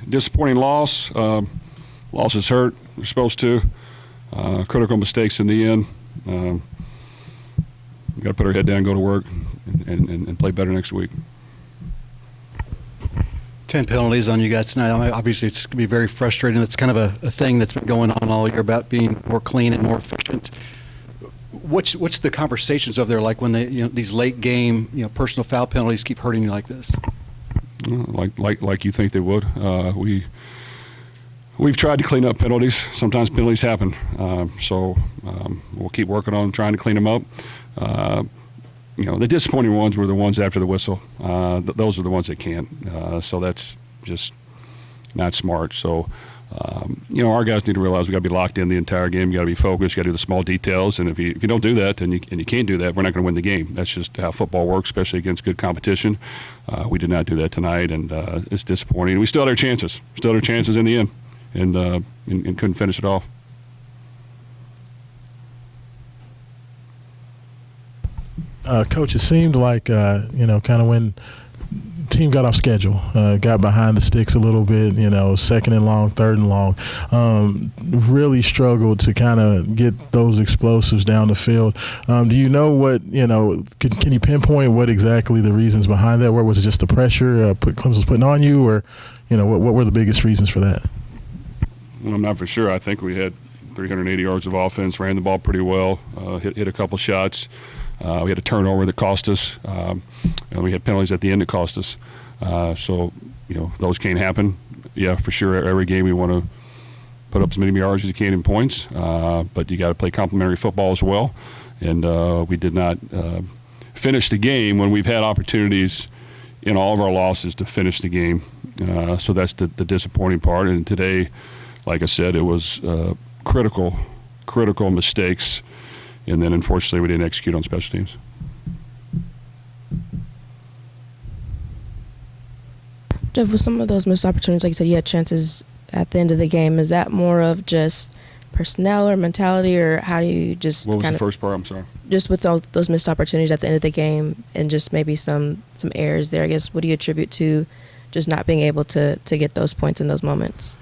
disappointing loss. Losses hurt. They're supposed to. Critical mistakes in the end. We've got to put our head down, go to work, and play better next week. 10 penalties on you guys tonight. I mean, obviously, it's going to be very frustrating. It's kind of a thing that's been going on all year about being more clean and more efficient. What's the conversations over there like when these late game personal foul penalties keep hurting you like this? Like you think they would. We've tried to clean up penalties. Sometimes penalties happen, so we'll keep working on trying to clean them up. The disappointing ones were the ones after the whistle. Those are the ones that can't. So that's just not smart. So, our guys need to realize we got to be locked in the entire game. You got to be focused. You got to do the small details. And if you don't do that, and you can't do that, we're not going to win the game. That's just how football works, especially against good competition. We did not do that tonight, and it's disappointing. We still had our chances. Still had our chances in the end, and couldn't finish it off. Coach, it seemed like, kind of when the team got off schedule, got behind the sticks a little bit, second and long, third and long, really struggled to kind of get those explosives down the field. Do you know what, can you pinpoint what exactly the reasons behind that were? Was it just the pressure Clemson was putting on you, or, what were the biggest reasons for that? Well, I'm not for sure. I think we had 380 yards of offense, ran the ball pretty well, hit a couple shots. We had a turnover that cost us, and we had penalties at the end that cost us. So, those can't happen. Yeah, for sure, every game we want to put up as many yards as you can in points, but you got to play complementary football as well. And we did not finish the game when we've had opportunities in all of our losses to finish the game. So that's the disappointing part. And today, like I said, it was critical mistakes. And then, unfortunately, we didn't execute on special teams. Jeff, with some of those missed opportunities, like you said, you had chances at the end of the game. Is that more of just personnel or mentality, or how do you just What was the first part? I'm sorry. Just with all those missed opportunities at the end of the game and just maybe some errors there, I guess, what do you attribute to just not being able to get those points in those moments?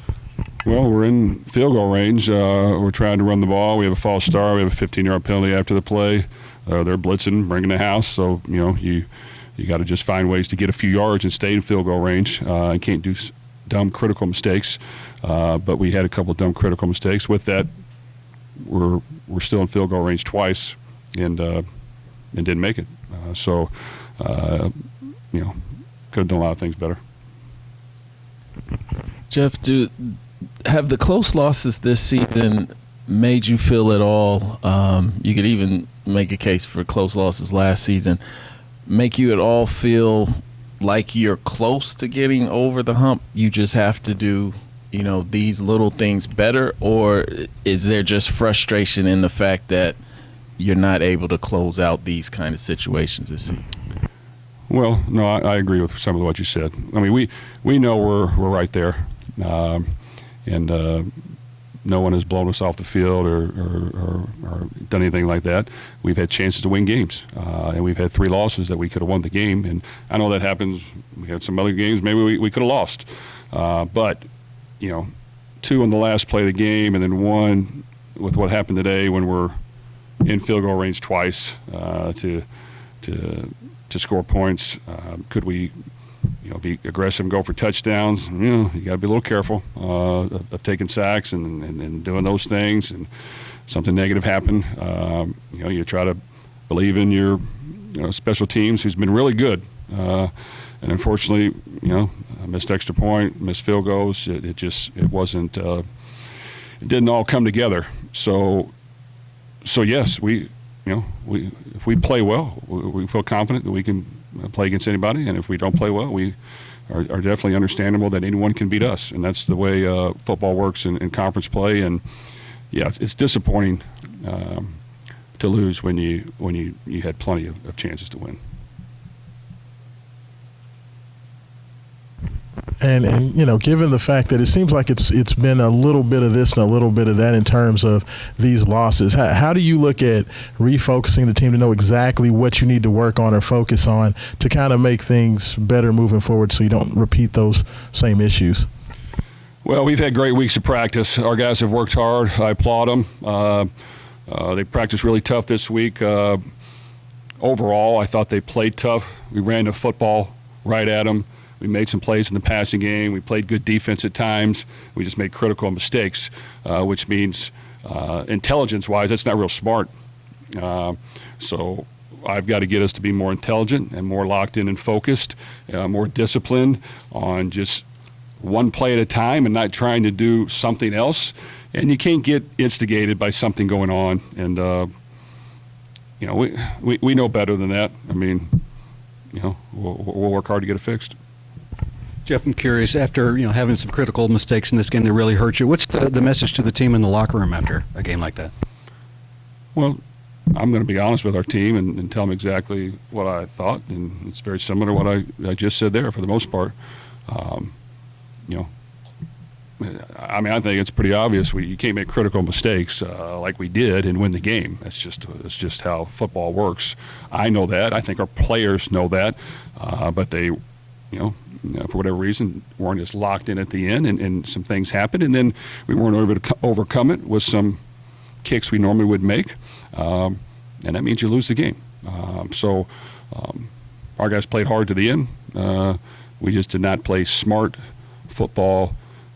Well, we're in field goal range. We're trying to run the ball. We have a false start. We have a 15-yard penalty after the play. They're blitzing, bringing the house. So, you got to just find ways to get a few yards and stay in field goal range. And can't do dumb critical mistakes. But we had a couple of dumb critical mistakes. With that, we're still in field goal range twice and didn't make it. So, could have done a lot of things better. Jeff, have the close losses this season made you feel at all, you could even make a case for close losses last season, make you at all feel like you're close to getting over the hump? You just have to do, these little things better? Or is there just frustration in the fact that you're not able to close out these kind of situations this season? Well, no, I agree with some of what you said. I mean, we know we're right there. And no one has blown us off the field or done anything like that. We've had chances to win games, and we've had 3 losses that we could have won the game. And I know that happens. We had some other games maybe we could have lost. But, 2 on the last play of the game, and then 1 with what happened today when we're in field goal range twice to score points. Could we be aggressive and go for touchdowns? You got to be a little careful of taking sacks and doing those things. And something negative happened. You try to believe in your special teams, who's been really good. And unfortunately, a missed extra point, missed field goals. It wasn't. It didn't all come together. So yes, if we play well, we feel confident that we can play against anybody, and if we don't play well, we are definitely understandable that anyone can beat us, and that's the way football works in conference play. And yeah, it's disappointing to lose when you had plenty of chances to win. And given the fact that it seems like it's been a little bit of this and a little bit of that in terms of these losses, how do you look at refocusing the team to know exactly what you need to work on or focus on to kind of make things better moving forward so you don't repeat those same issues? Well, we've had great weeks of practice. Our guys have worked hard. I applaud them. They practiced really tough this week. Overall, I thought they played tough. We ran the football right at them. We made some plays in the passing game. We played good defense at times. We just made critical mistakes, which means intelligence-wise, that's not real smart. So I've got to get us to be more intelligent and more locked in and focused, more disciplined on just one play at a time and not trying to do something else. And you can't get instigated by something going on. And, we know better than that. I mean, we'll work hard to get it fixed. Jeff, I'm curious, after having some critical mistakes in this game that really hurt you, what's the message to the team in the locker room after a game like that? Well, I'm going to be honest with our team and tell them exactly what I thought, and it's very similar to what I just said there for the most part. I think it's pretty obvious you can't make critical mistakes like we did and win the game. That's just how football works. I know that. I think our players know that, but they, for whatever reason, weren't as locked in at the end, and some things happened, and then we weren't able to overcome it with some kicks we normally would make, and that means you lose the game. So our guys played hard to the end. We just did not play smart football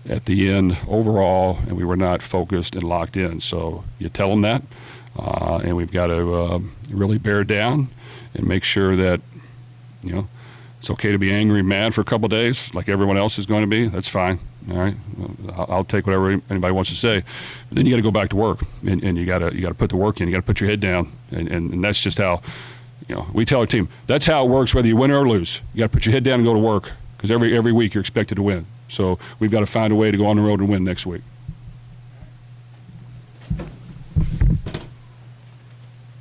at the end overall, and we were not focused and locked in. So you tell them that, and we've got to really bear down and make sure that, it's okay to be angry and mad for a couple of days like everyone else is going to be. That's fine. All right, I'll take whatever anybody wants to say. But then you got to go back to work, and you got to put the work in. You got to put your head down, and that's just how, we tell our team that's how it works whether you win or lose. You got to put your head down and go to work, because every week you're expected to win. So we've got to find a way to go on the road and win next week.